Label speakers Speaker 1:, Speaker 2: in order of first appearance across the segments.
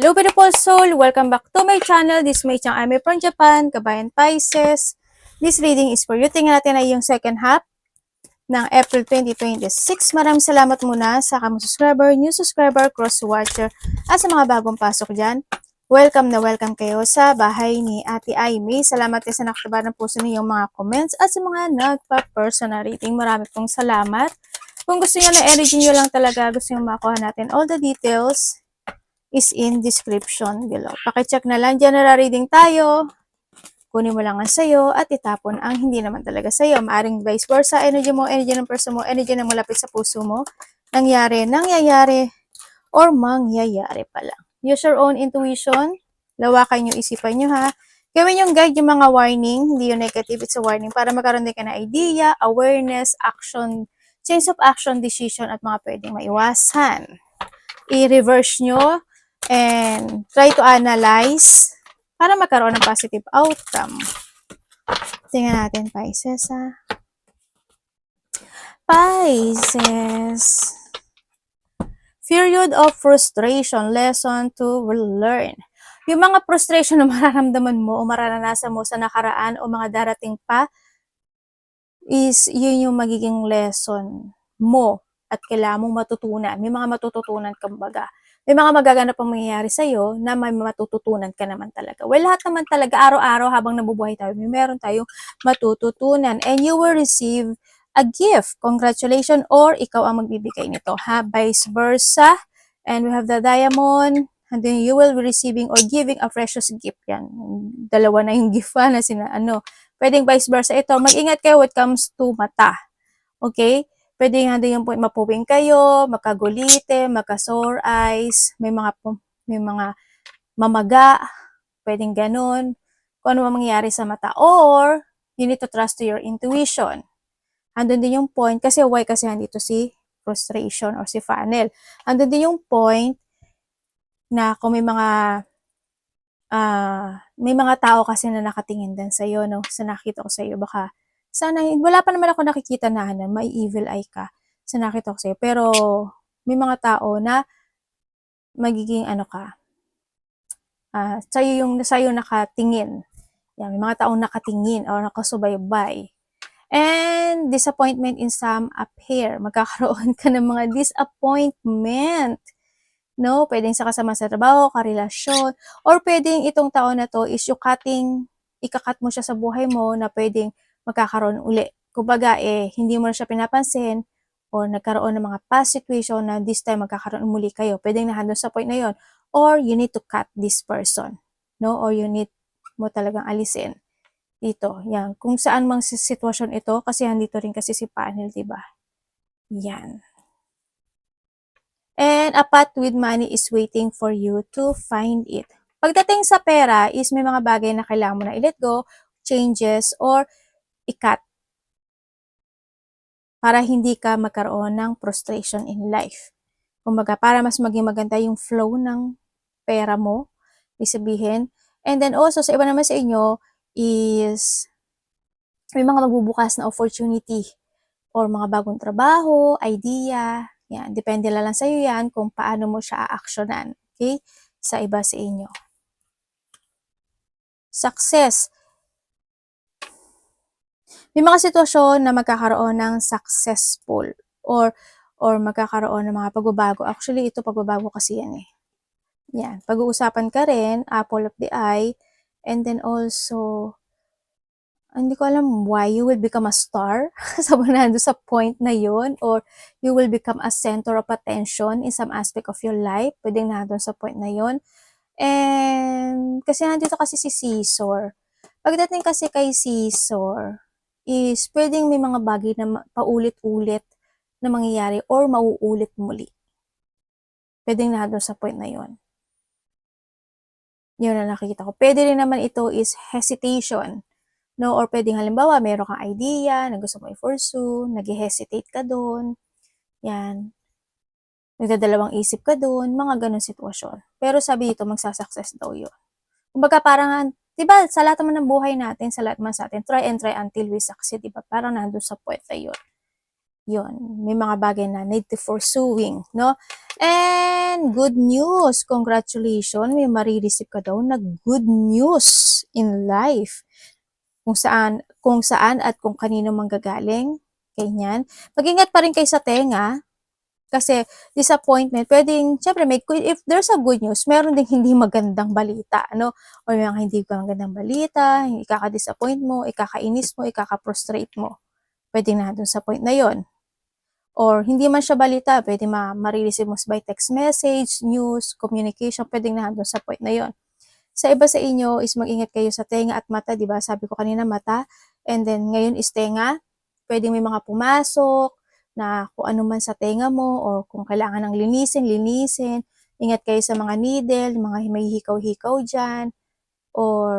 Speaker 1: Hello beautiful soul! Welcome back to my channel. This is my channel. I'm from Japan, Kabayan Pisces. This reading is for you. Tingnan natin ay yung second half ng April 2026. Maraming salamat muna sa kamong subscriber, new subscriber, cross-watcher, at sa mga bagong pasok dyan. Welcome na welcome kayo sa bahay ni Ate Aimee. Salamat din sa nakataba ng puso niyong mga comments at sa mga nagpa-personal reading. Marami pong salamat. Kung gusto niyo na energy niyo lang talaga, gusto niyo makuha natin all the details, is in description below. Pakicheck na lang, general reading tayo. Kunin mo lang ang sayo at itapon ang hindi naman talaga sayo. Maaring vice versa, energy mo, energy ng person mo, energy na malapit sa puso mo. Nangyayari, or mangyayari pa lang. Use your own intuition. Lawakan yung isipan nyo ha. Gawin yung guide yung mga warning, hindi yung negative, it's a warning para magkaroon din ka na idea, awareness, action, change of action, decision, at mga pwedeng maiwasan. I-reverse nyo and try to analyze para magkaroon ng positive outcome. Tingnan natin, Pisces, ha? Pisces. Period of frustration, lesson to learn. Yung mga frustration na mararamdaman mo o mararanasan mo sa nakaraan o mga darating pa, is yun yung magiging lesson mo at kailangan mong matutunan. May mga matututunan kumbaga. May mga magaganap ang mangyayari sa'yo na may matututunan ka naman talaga. Well, lahat naman talaga, araw-araw habang nabubuhay tayo, may meron tayong matututunan. And you will receive a gift. Congratulations, or ikaw ang magbibigay nito, ha? Vice versa. And we have the diamond. And then you will be receiving or giving a precious gift. Yan. Dalawa na yung gift na pwedeng vice versa ito. Mag-ingat kayo when it comes to mata. Okay? Pwede nga din yung point mapuwing kayo, makagulite, maka-sore eyes, may mga mamaga, pwedeng ganun. Kung ano mangyayari sa mata. Or, you need to trust to your intuition. Andun din yung point, kasi why? Kasi andito si frustration or si funnel. Andun din yung point na kung may mga tao kasi na nakatingin din sa'yo, no? Sa nakita ko sa'yo, baka sana, wala pa naman ako nakikita na may evil eye ka sa nakita ko sa'yo. Pero, may mga tao na magiging sa'yo nakatingin. Yan, may mga taong nakatingin o nakasubaybay. And, disappointment in some appear. Magkakaroon ka ng mga disappointment. No? Pwedeng sa kasama sa trabaho, karelasyon, or pwedeng itong taon na to is yung ikakat mo siya sa buhay mo na pwedeng magkakaroon uli. Kumbaga, hindi mo na siya pinapansin o nagkaroon ng mga past situation na this time magkakaroon muli kayo. Pwedeng nandun sa point na yon. Or you need to cut this person. No? Or you need mo talagang alisin. Dito. Yan. Kung saan mang sitwasyon ito, kasi andito rin kasi si panel, diba? Yan. And a path with money is waiting for you to find it. Pagdating sa pera is may mga bagay na kailangan mo na i-let go, changes, or i-cut para hindi ka magkaroon ng frustration in life. Kumbaga, para mas maging maganda yung flow ng pera mo, isabihin. And then also, sa iba naman sa inyo is may mga magbubukas na opportunity or mga bagong trabaho, idea. Yan, depende lang sa iyo yan kung paano mo siya a-actionan. Okay? Sa iba sa inyo. Success. May mga sitwasyon na magkakaroon ng successful or magkakaroon ng mga pagbabago. Actually, ito pagbabago kasi yan eh. Yan. Pag-uusapan ka rin, apple of the eye, and then also, hindi ko alam why you will become a star sa nando sa point na yun, or you will become a center of attention in some aspect of your life. Pwedeng nandun sa point na yun. And, kasi nandito kasi si Scissor. Pagdating kasi kay Scissor, is pwedeng may mga bagay na paulit-ulit na mangyayari or mauulit muli. Pwedeng nandun sa point na yun. Yun na nakikita ko. Pwede rin naman ito is hesitation. No? Or pwedeng halimbawa, meron kang idea na gusto mo i-pursue, nag-hesitate ka doon. Yan. Nagdadalawang isip ka doon, mga ganun sitwasyon. Pero sabi dito, magsasucess daw yun. Kumbaga parang, diba, sa lahat naman ng buhay natin, sa lahat naman sa atin, try and try until we succeed, diba? Parang nandun sa point na yun. Yun, may mga bagay na need to pursuing, no? And good news, congratulations, may marireceive ka daw na good news in life. Kung saan at kung kanino manggagaling, ganyan. Mag-ingat pa rin kayo sa tenga, kasi disappointment, pwedeng, syempre, if there's a good news, meron ding hindi magandang balita, ano? Or may mga hindi magandang balita, ikaka-disappoint mo, ikakainis mo, ikaka-frustrate mo. Pwedeng na dun sa point na yon. Or hindi man siya balita, pwede marireceive mo by text message, news, communication, pwedeng nandun sa point na yon. Sa iba sa inyo is mag-ingat kayo sa tenga at mata, di ba? Sabi ko kanina mata, and then ngayon is tenga. Pwedeng may mga pumasok na kung ano man sa tenga mo or kung kailangan ng linisin. Ingat kayo sa mga needle, mga may hikaw-hikaw dyan, or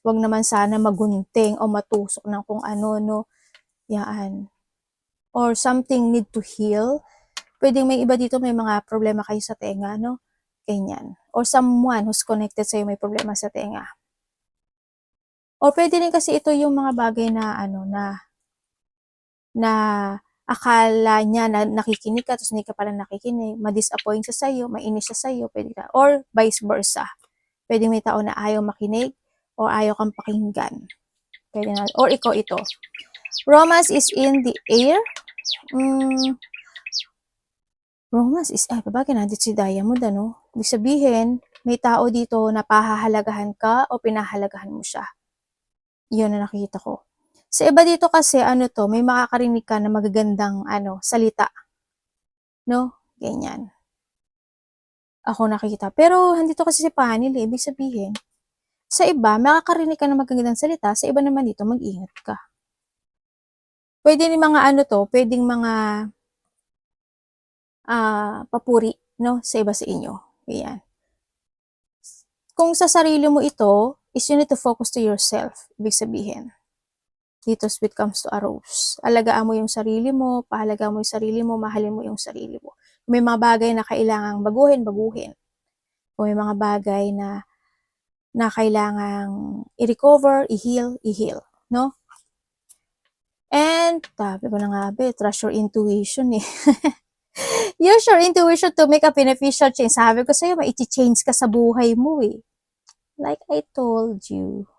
Speaker 1: wag naman sana magunting o matusok ng kung ano, no? Yan. Or something need to heal. Pwedeng may iba dito may mga problema kayo sa tenga, no? Ganyan. Or someone who's connected sa'yo may problema sa tenga. Or pwede rin kasi ito yung mga bagay na, na akala niya na nakikinig ka, tapos hindi ka pala nakikinig, ma-disappoint siya sa'yo, mainis siya sa'yo, pwede ka. Or vice versa. Pwede may tao na ayaw makinig, or ayaw kang pakinggan. Pwede na. Or ikaw ito. Romance is in the air. Romance is, babagay nandito si Diamond, ano? Ibig sabihin, may tao dito na pahahalagahan ka o pinahalagahan mo siya. Yun na nakikita ko. Sa iba dito kasi, may makakarinig ka na magagandang, salita. No? Ganyan. Ako nakikita. Pero, andito kasi si Panil, ibig sabihin, sa iba, makakarinig ka ng magagandang salita, sa iba naman dito, mag-ingat ka. Pwede ni mga pwedeng mga papuri, no? Sa iba sa inyo. Ayan. Kung sa sarili mo ito, is you need to focus to yourself. Ibig sabihin. Dito when it comes to a rose. Alagaan mo yung sarili mo, pahalagaan mo yung sarili mo, mahalin mo yung sarili mo. Kung may mga bagay na kailangang baguhin. Kung may mga bagay na kailangang i-recover, i-heal, no? And, sabi ko na nga, trust your intuition eh. Use your intuition to make a beneficial change. Sabi ko sa'yo, ma-change ka sa buhay mo eh. Like I told you.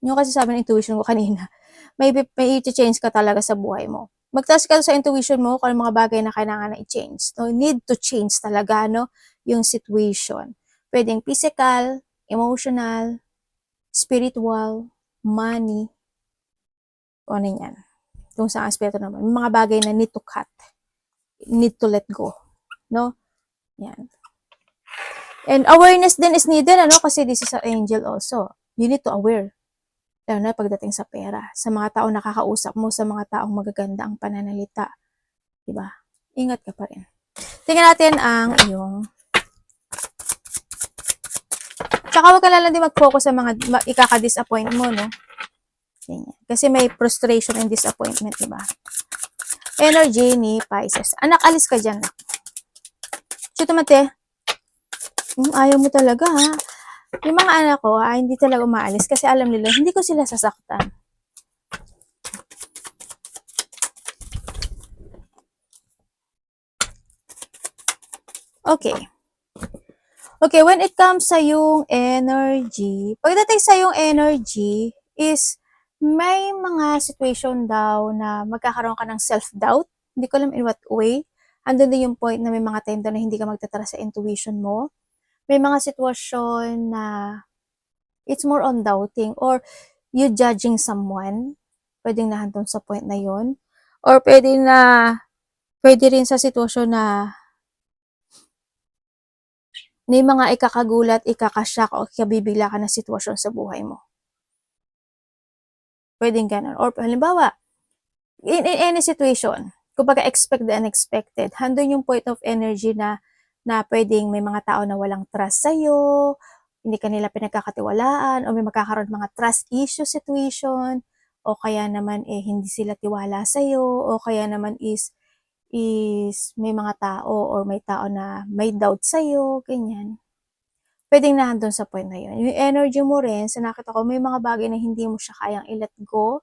Speaker 1: Yung kasi sabi ng intuition ko kanina, may i-change ka talaga sa buhay mo. Mag-trust ka sa intuition mo kung ano mga bagay na kailangan na i-change. No, need to change talaga, no? Yung situation. Pwedeng physical, emotional, spiritual, money, o ano yan. Kung sa aspeto naman. May mga bagay na need to cut. Need to let go. No? Yan. And awareness din is needed, kasi this is an angel also. You need to aware. Lalo na pagdating sa pera. Sa mga taong nakakausap mo, sa mga taong magaganda ang pananalita. Diba? Ingat ka pa rin. Tingnan natin ang iyong. Tsaka huwag ka lang din mag-focus sa mga ikaka-disappoint mo, no? Ganyan. Kasi may frustration and disappointment, diba? Energy ni Pisces. Anak, alis ka dyan. Chuto mate. Ayaw mo talaga, ha? Yung mga anak ko, hindi talaga umaalis kasi alam nila, hindi ko sila sasaktan. Okay. Okay, when it comes sa yung energy, pagdating sa yung energy is may mga situation daw na magkakaroon ka ng self-doubt. Hindi ko alam in what way. Andun din yung point na may mga time daw na hindi ka magtatara sa intuition mo. May mga sitwasyon na it's more on doubting or you judging someone. Pwedeng nandun sa point na yon. Or pwede rin sa sitwasyon na may mga ikakagulat, ikakashock o ikabibigla ka na sitwasyon sa buhay mo. Pwedeng ganun. Or halimbawa, in any situation, kumbaga expect the unexpected, handun yung point of energy na pwedeng may mga tao na walang trust sa'yo, hindi ka nila pinagkakatiwalaan, o may magkakaroon mga trust issue situation, o kaya naman hindi sila tiwala sa'yo, o kaya naman is may mga tao or may tao na may doubt sa'yo, ganyan. Pwedeng nandun sa point na yun. Yung energy mo rin, sa nakita ko, may mga bagay na hindi mo siya kayang i-let go,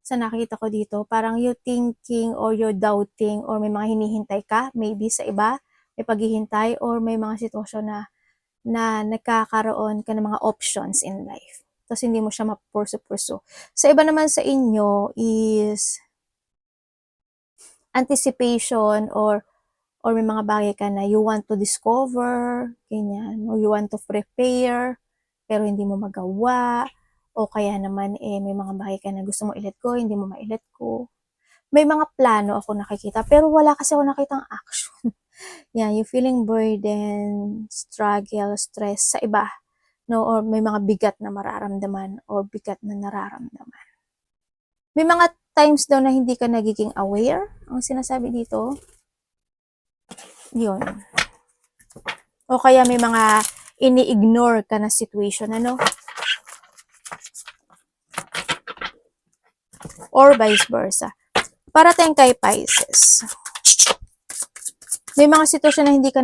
Speaker 1: sa nakita ko dito. Parang you thinking or you're doubting or may mga hinihintay ka, maybe sa iba, may paghihintay or may mga sitwasyon na nagkakaroon ka ng mga options in life. Tapos hindi mo siya ma-pursue. Sa iba naman sa inyo is anticipation or may mga bagay ka na you want to discover, ganyan, or you want to prepare, pero hindi mo magawa, o kaya naman may mga bagay ka na gusto mo i-let go, hindi mo ma-let go. May mga plano ako nakikita, pero wala kasi ako nakitang action. Yan, you feeling burden, struggle, stress sa iba, no? Or may mga bigat na mararamdaman or bigat na nararamdaman. May mga times daw na hindi ka nagiging aware, ang sinasabi dito. Yun. O kaya may mga ini-ignore ka na situation, ano? Or vice versa. Parating kay Pisces. May mga sitwasyon na hindi ka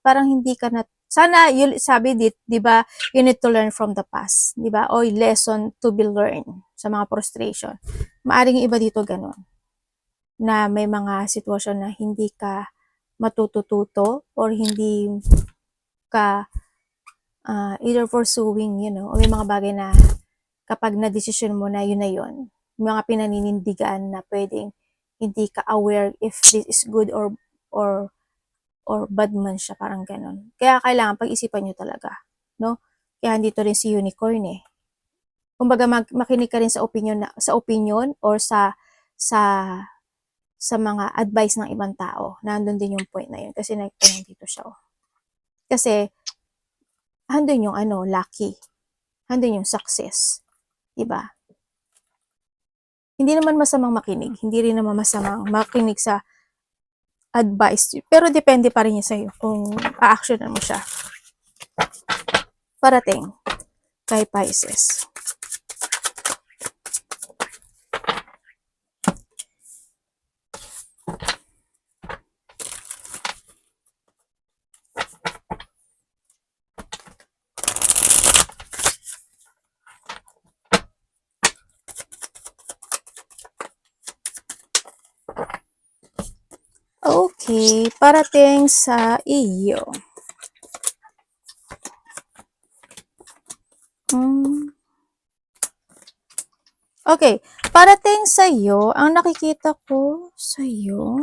Speaker 1: parang hindi ka na, sana, yun, sabi di ba, you need to learn from the past, di ba? O lesson to be learned sa mga frustration. Maaring iba dito ganun. Na may mga sitwasyon na hindi ka matututo or hindi ka either pursuing, o may mga bagay na kapag na-decision mo na yun, mga pinaninindigan na pwedeng hindi ka aware if this is good or bad man siya, parang ganun. Kaya kailangan pag-isipan nyo talaga, no? Kaya dito rin si Unicorn Kumbaga makinig ka rin sa opinion or sa mga advice ng ibang tao. Nandun din yung point na yun kasi nandito siya. Kasi handun yung lucky. Handun yung success. Diba? Hindi naman masamang makinig. Hindi rin naman masamang makinig sa advice. Pero depende pa rin yun sa'yo kung a-actionan mo siya. Parating kay Pisces. Okay, parating sa iyo. Okay, parating sa iyo, ang nakikita ko sa iyo,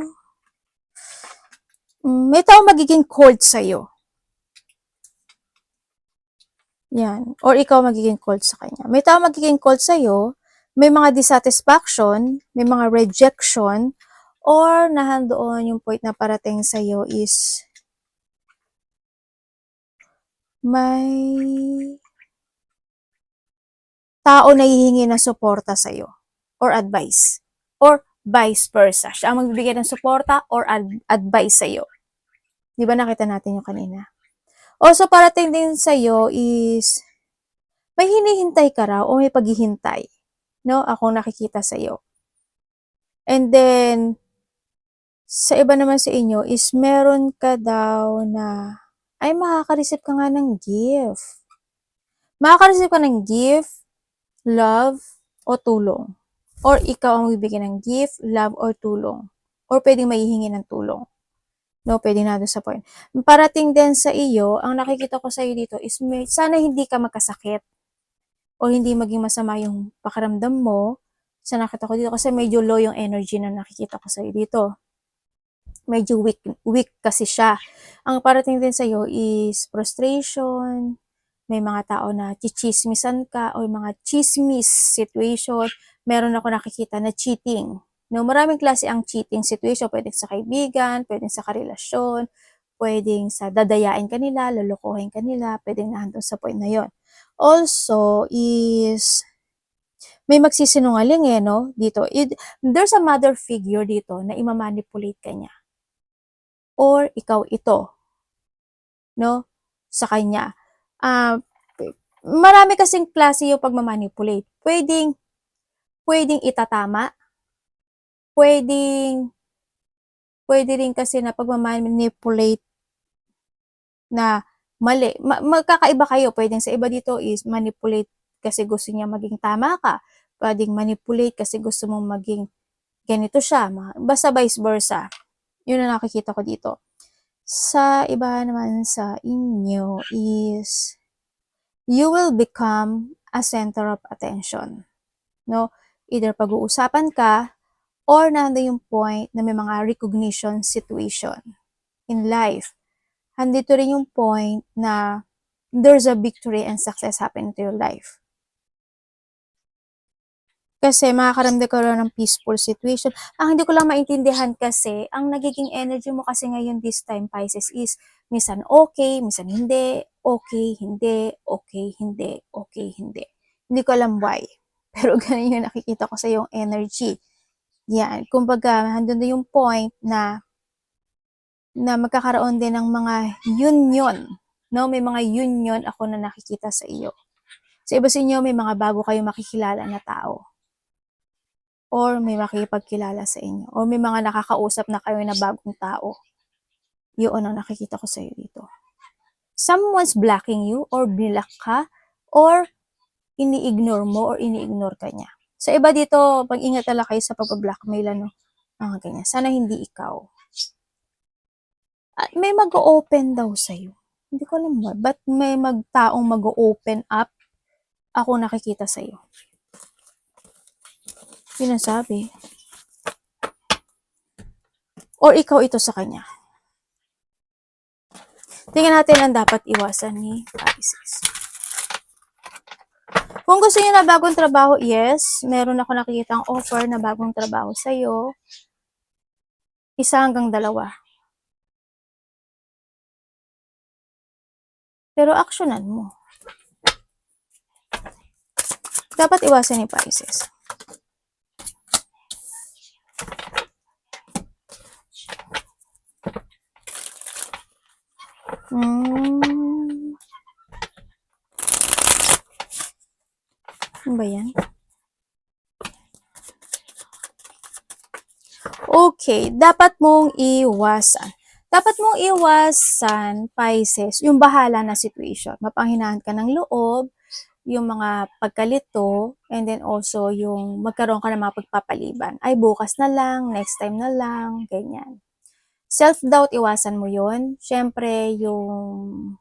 Speaker 1: may tao magiging cold sa iyo. Yan, or ikaw magiging cold sa kanya. May tao magiging cold sa iyo, may mga dissatisfaction, may mga rejection, or nahandoon yung point na parating sa iyo is may tao na hihingi ng suporta sa iyo or advice or vice versa. Siya ang magbibigay ng suporta or advice sa iyo. Di ba nakita natin yung kanina? Also, parating din sa iyo is may hinihintay ka raw o may paghihintay. No? Ako nakikita sa iyo. And then, sa iba naman sa inyo is meron ka daw na ay makaka-receive ka nga ng gift. Makaka-receive ka ng gift, love, o tulong. Or ikaw ang bibigyan ng gift, love, or tulong. Or pwedeng maihingi ng tulong. No, pwedeng na doon sa point. Parating din sa iyo, ang nakikita ko sa iyo dito is sana hindi ka magkasakit. O hindi maging masama yung pakiramdam mo. Sa nakita ko dito kasi medyo low yung energy na nakikita ko sa iyo dito. Medyo weak kasi siya. Ang parating din sa iyo is frustration, may mga tao na chichismisan ka o mga chismis situation. Meron ako nakikita na cheating. No, maraming klase ang cheating situation. Pwedeng sa kaibigan, pwedeng sa karelasyon, pwedeng sa dadayain kanila, lulukuhin kanila, pwedeng nandun sa point na yon. Also is may magsisinungaling no? Dito. There's a mother figure dito na imamanipulate ka niya. Or ikaw ito. No? Sa kanya. Marami kasing klase yung pagmamanipulate. Pwedeng itatama. Pwede rin kasi na pagmamanipulate na mali. Magkakaiba kayo. Pwedeng sa iba dito is manipulate kasi gusto niya maging tama ka. pwedeng manipulate kasi gusto mong maging ganito siya, basta vice versa. Yun ang nakikita ko dito. Sa iba naman sa inyo is, you will become a center of attention. No? Either pag-uusapan ka, or nandun yung point na may mga recognition situation in life. Handito rin yung point na there's a victory and success happening to your life. Kasi makakaramdam ka rin ng peaceful situation. Ang hindi ko lang maintindihan kasi, ang nagiging energy mo kasi ngayon this time, Pisces, is minsan okay, minsan hindi, okay, hindi, okay, hindi, okay, hindi. Hindi ko alam why. Pero ganun yung nakikita ko sa yung energy. Yan. Kumbaga, handun na yung point na magkakaroon din ng mga union. No? May mga union ako na nakikita sa iyo. Sa iba sa inyo, may mga bago kayo makikilala na tao. Or may makikipagkilala sa inyo. Or may mga nakakausap na kayo na bagong tao. Yun ang nakikita ko sa iyo dito. Someone's blocking you, or binlock ka, or ini-ignore mo, or ini-ignore ka niya. Sa iba dito, pag-ingat talaga kayo sa pag-blackmail, ano, ganyan. Sana hindi ikaw. At may mag-open daw sa'yo. Hindi ko alam ba, ba't may taong mag-open up? Ako nakikita sa'yo. Yun ang sabi. Or ikaw ito sa kanya. Tingnan natin ang dapat iwasan ni Pisces. Kung gusto niyo na bagong trabaho, yes, meron ako nakikitang offer na bagong trabaho sa'yo. 1 hanggang 2. Pero actionan mo. Dapat iwasan ni Pisces. Ano ba yan? Okay, dapat mong iwasan. Dapat mong iwasan, Pisces, yung bahala na situation. Mapanghinaan ka ng loob, yung mga pagkalito, and then also yung magkaroon ka ng mga pagpapaliban. Ay, bukas na lang, next time na lang, ganyan. Self-doubt, iwasan mo yun. Siyempre, yung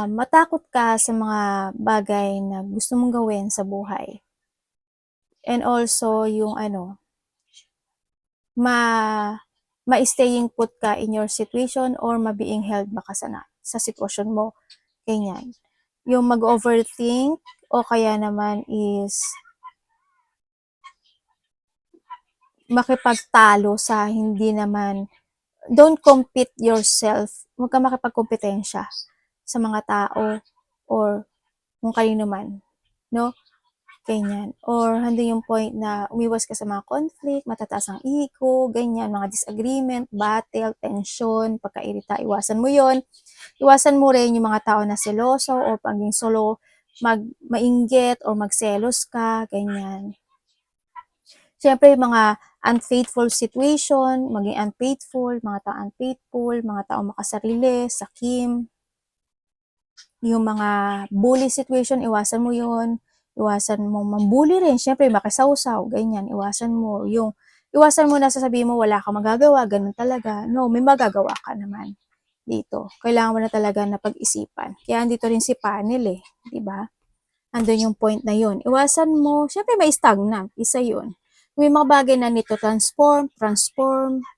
Speaker 1: matakot ka sa mga bagay na gusto mong gawin sa buhay. And also, yung ma-staying put ka in your situation or ma-being held baka sa sitwasyon mo. Ganyan. Yung mag-overthink o kaya naman is makipagtalo sa hindi naman, don't compete yourself. Huwag ka makipagkompetensya sa mga tao or kung kanino man. No? Ganyan. Or handang yung point na umiwas ka sa mga conflict, matataas ang ego, ganyan, mga disagreement, battle, tension, pagkairita, iwasan mo yon. Iwasan mo rin yung mga tao na seloso o paging solo, mainggit or magselos ka, ganyan. Siyempre, yung mga unfaithful situation, maging unfaithful, mga tao unfaithful, mga tao makasarili, sakim, yung mga bully situation, iwasan mo yon. Iwasan mo mambully rin. Siyempre, makisawsaw, ganyan. Iwasan mo na sasabihin mo, wala kang magagawa, ganun talaga. No, may magagawa ka naman dito. Kailangan mo na talaga na pag-isipan. Kaya andito rin si panel di ba? Andun yung point na yun. Iwasan mo, siyempre may stagnant, isa yun. May mga bagay na nito transform,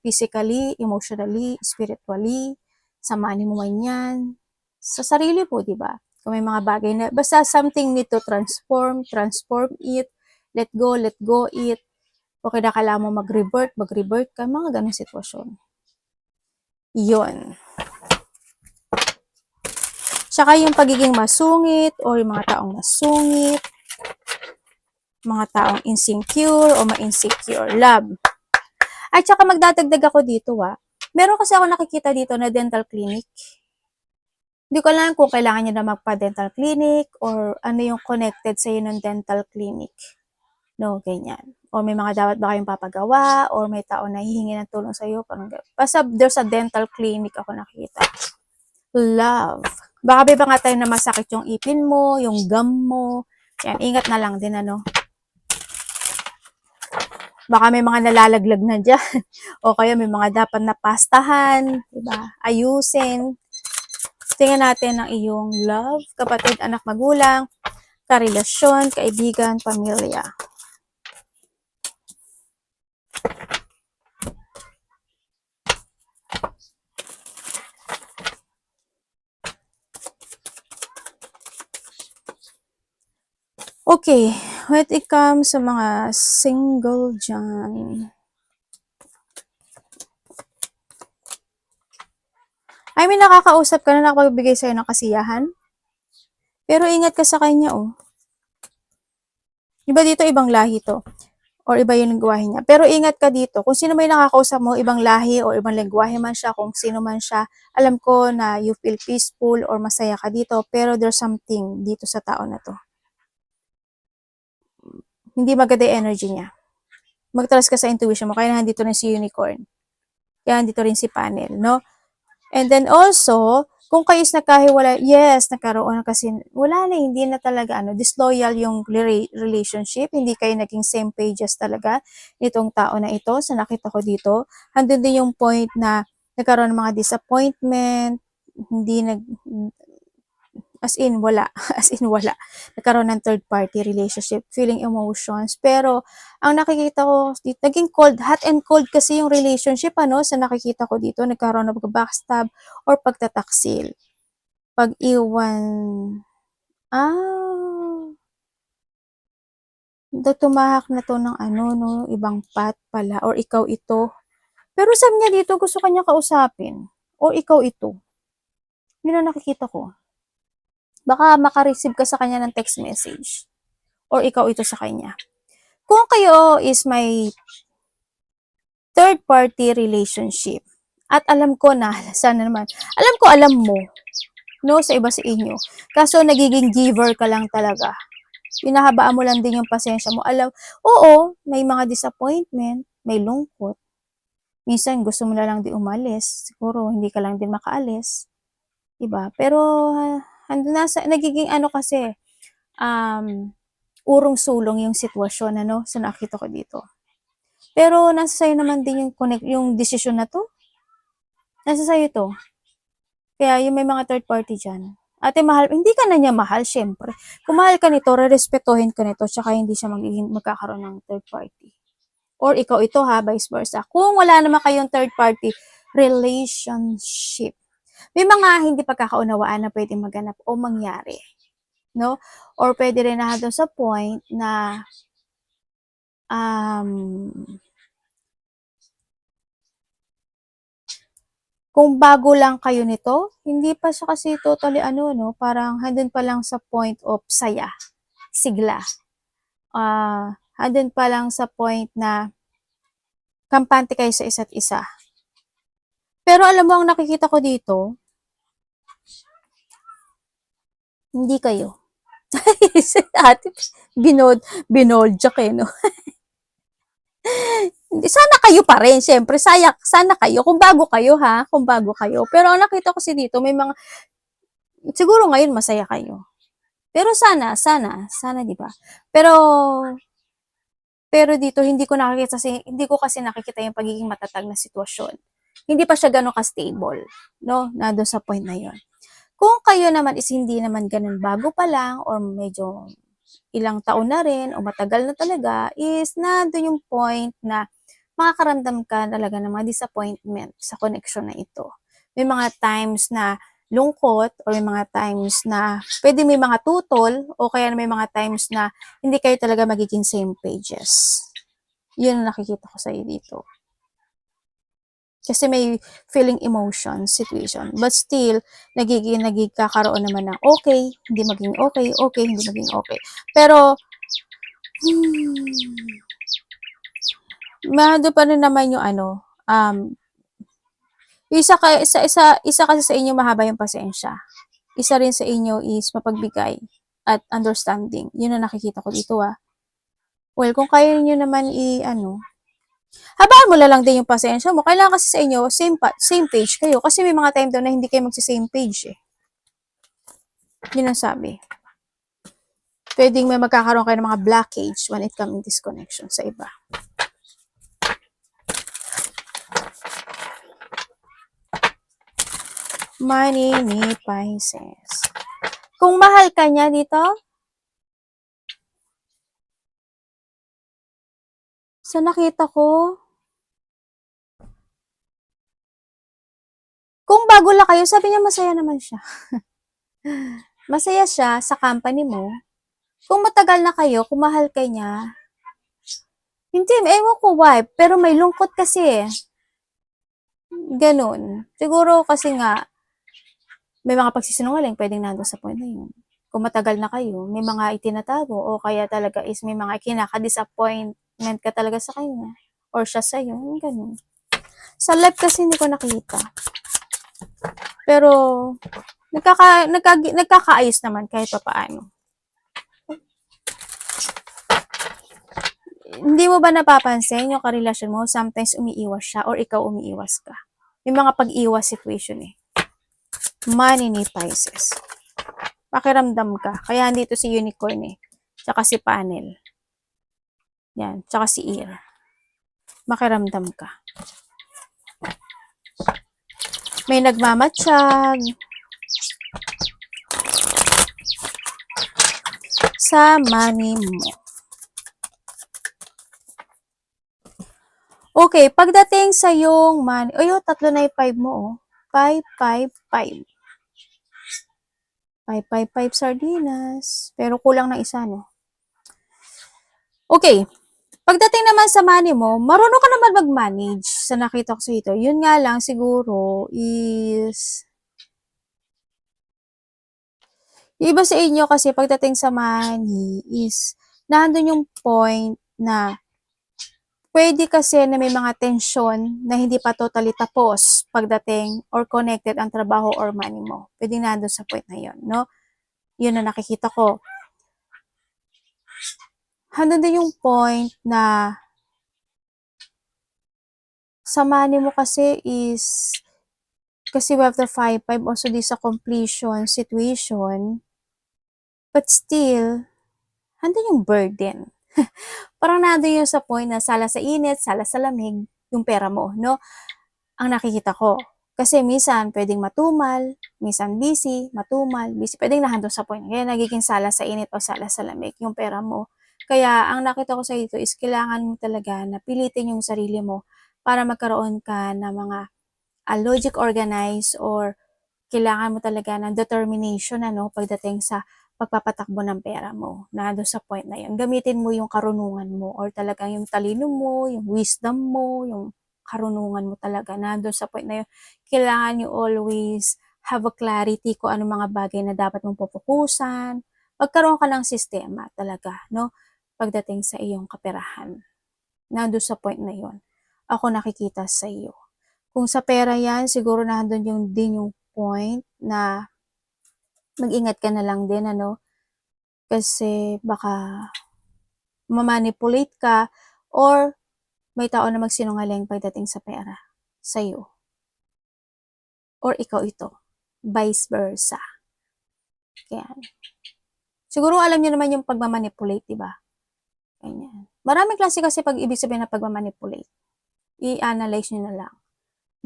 Speaker 1: physically, emotionally, spiritually, samahan mo man yan, sa sarili po, di ba? Kung may mga bagay na, basta something need to transform it, let go it, o kaya kailangan mo mag-revert ka, mga ganong sitwasyon. Yun. Tsaka yung pagiging masungit, or yung mga taong masungit, mga taong insecure, o ma-insecure, love. At tsaka magdadagdag ako dito meron kasi ako nakikita dito na dental clinic. Hindi ko alam kung kailangan nyo na magpa-dental clinic or ano yung connected sa ng dental clinic. No, ganyan. Or may mga dapat ba kayong papagawa or may tao na hihingi ng tulong sa iyo. Basta there's a dental clinic ako nakita. Love. Baka ba nga tayo na masakit yung ipin mo, yung gum mo, Yan, ingat na lang din, ano. Baka may mga nalalaglag na dyan. O kaya may mga dapat na pastahan, diba? Ayusin. Tingnan natin ang iyong love, kapatid, anak, magulang, karelasyon, kaibigan, pamilya. Okay, when it comes sa mga single dyan, I mean, nakakausap ka na, nakapagbigay sa'yo ng kasiyahan. Pero ingat ka sa kanya, oh. Diba dito, ibang lahi to? Or iba yung lingwahe niya. Pero ingat ka dito, kung sino may nakakausap mo, ibang lahi o ibang lingwahe man siya, kung sino man siya, alam ko na you feel peaceful or masaya ka dito, pero there's something dito sa tao na to. Hindi maganda yung energy niya. Mag-trust ka sa intuition mo, kaya nandito rin si Unicorn. Kaya nandito rin si Panel, no? And then also, kung kayo is nagkahiwalay, yes, nagkaroon kasi, wala na, hindi na talaga, disloyal yung relationship, hindi kayo naging same pages talaga nitong tao na ito, sa nakita ko dito. Handun din yung point na nagkaroon ng mga disappointment, hindi as in, wala. As in, wala. Nagkaroon ng third party relationship, feeling emotions. Pero, ang nakikita ko dito, naging cold, hot and cold kasi yung relationship, sa nakikita ko dito, nagkaroon ng backstab or pagtataksil. Pag-iwan, tumahak na to ng ibang path pala, or ikaw ito. Pero sabi niya dito, gusto kanya kausapin. Or ikaw ito. Yun ang nakikita ko. Baka makareceive ka sa kanya ng text message. Or ikaw ito sa kanya. Kung kayo is may third party relationship, at alam ko na, sana naman, alam mo, no, sa iba sa inyo. Kaso nagiging giver ka lang talaga. Pinahabaan mo lang din yung pasensya mo. Oo, may mga disappointment, may lungkot. Minsan gusto mo na lang din umalis. Siguro hindi ka lang din makaalis. Diba? Pero nagiging kasi, urong-sulong yung sitwasyon, sa nakita ko dito. Pero nasa sa'yo naman din yung desisyon na to. Nasa sa'yo to. Kaya yung may mga third party dyan. Ate, mahal, hindi ka na niya mahal, syempre. Kung mahal ka nito, respetuhin ka nito, tsaka hindi siya magkakaroon ng third party. Or ikaw ito vice versa. Kung wala naman kayong third party relationship, may mga hindi pagkakaunawaan na pwedeng maganap o mangyari. No? Or pwede rin na doon sa point na kung bago lang kayo nito, hindi pa siya kasi totally parang handun pa lang sa point of saya, sigla. Handun pa lang sa point na kampante kayo sa isa't isa. Pero alam mo, ang nakikita ko dito, hindi kayo. Ate, binoldjak no? Sana kayo pa rin, syempre, sana kayo, kung bago kayo kung bago kayo. Pero ang nakita ko dito, may mga, siguro ngayon masaya kayo. Pero sana, di ba? Pero dito, hindi ko kasi nakikita yung pagiging matatag na sitwasyon. Hindi pa siya gano'n ka-stable, no? Na doon sa point na yon. Kung kayo naman is hindi naman ganun bago pa lang, or medyo ilang taon na rin, o matagal na talaga, is na doon yung point na makakaramdam ka talaga ng mga disappointment sa connection na ito. May mga times na lungkot, or may mga times na pwede may mga tutol, o kaya may mga times na hindi kayo talaga magiging same pages. Yun ang nakikita ko sa iyo dito. Kasi may feeling emotion situation. But still, nagkakaroon naman ng okay, hindi maging okay, okay, hindi maging okay. Pero, mahado pa rin naman yung isa kasi sa inyo mahaba yung pasensya. Isa rin sa inyo is mapagbigay at understanding. Yun ang nakikita ko dito Well, kung kaya niyo naman habaan mo lang din yung pasensya mo. Kailangan kasi sa inyo, same page kayo. Kasi may mga time daw na hindi kayo magsi-same page Yun ang sabi. Pwedeng may magkakaroon kayo ng mga blockage when it comes in this connection sa iba. Money ni Pisces. Kung mahal ka niya dito, sa nakita ko, kung bago lang kayo, sabi niya masaya naman siya. Masaya siya sa company mo. Kung matagal na kayo, kung mahal ka niya, hindi, ewan ko why, pero may lungkot kasi. Ganun. Siguro kasi nga, may mga pagsisinungaling, pwedeng nandun sa point na yun. Kung matagal na kayo, may mga itinatago, o kaya talaga is may mga kinaka-disappointment ka talaga sa kanya, or siya sa'yo, ganun. Sa live kasi hindi ko nakita. Pero, nagkakaayos naman kahit pa paano. Hindi mo ba napapansin yung karelasyon mo, sometimes umiiwas siya, or ikaw umiiwas ka? May mga pag-iwas situation eh. Money ni Pisces. Pakiramdam ka. Kaya dito si Unicorn eh. Tsaka si Panel. Yan. Tsaka si Ear. Makiramdam ka. May nagmamatsyag. Sa money mo. Okay, pagdating sa yung money, tatlo na yung 5 mo, oh. 5, 5, 5. 5, 5, 5 sardinas. Pero kulang na isa, no? Okay. Pagdating naman sa money mo, marunong ka naman mag-manage sa nakita ko sa ito. Yun nga lang siguro is yung iba sa inyo kasi pagdating sa money is nandun yung point na pwede kasi na may mga tension na hindi pa totally tapos pagdating or connected ang trabaho or money mo. Pwede nandun sa point na yun, no? Yun na nakikita ko. Hanggang din yung point na sa money mo kasi is kasi we have the 5, 5 also this sa completion situation, but still, hanggang yung burden. Parang nandun yung sa point na sala sa init, sala sa lamig, yung pera mo, no? Ang nakikita ko. Kasi minsan, pwedeng matumal, minsan busy, matumal, busy. Pwedeng nahandun sa point. Kaya nagiging sala sa init o sala sa lamig yung pera mo. Kaya, ang nakita ko sa ito is kailangan mo talaga na pilitin yung sarili mo para magkaroon ka ng mga logic organized or kailangan mo talaga ng determination pagdating sa pagpapatakbo ng pera mo. Nandun sa point na yun. Gamitin mo yung karunungan mo or talagang yung talino mo, yung wisdom mo, yung karunungan mo talaga. Nandun sa point na yun. Kailangan you always have a clarity kung ano mga bagay na dapat mong pupukusan. Magkaroon ka ng sistema talaga, no? Pagdating sa iyong kaperahan. Nandun sa point na yun. Ako nakikita sa iyo. Kung sa pera yan, siguro nandun yung point na mag-ingat ka na lang din, kasi baka mamanipulate ka or may tao na magsinungaling pagdating sa pera sa'yo. Or ikaw ito. Vice versa. Kaya, siguro alam niyo naman yung pagmamanipulate, diba? Ganyan. Maraming klase kasi pag ibig sabihin na pagmamanipulate. I-analyze niyo na lang.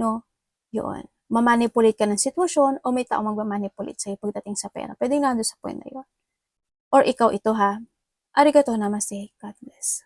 Speaker 1: No? Yun. Mamanipulate ka ng sitwasyon o may tao magmamanipulate sa'yo pagdating sa pera. Pwede nandun sa point na yun. Or ikaw ito ha. Arigato namaste. God bless.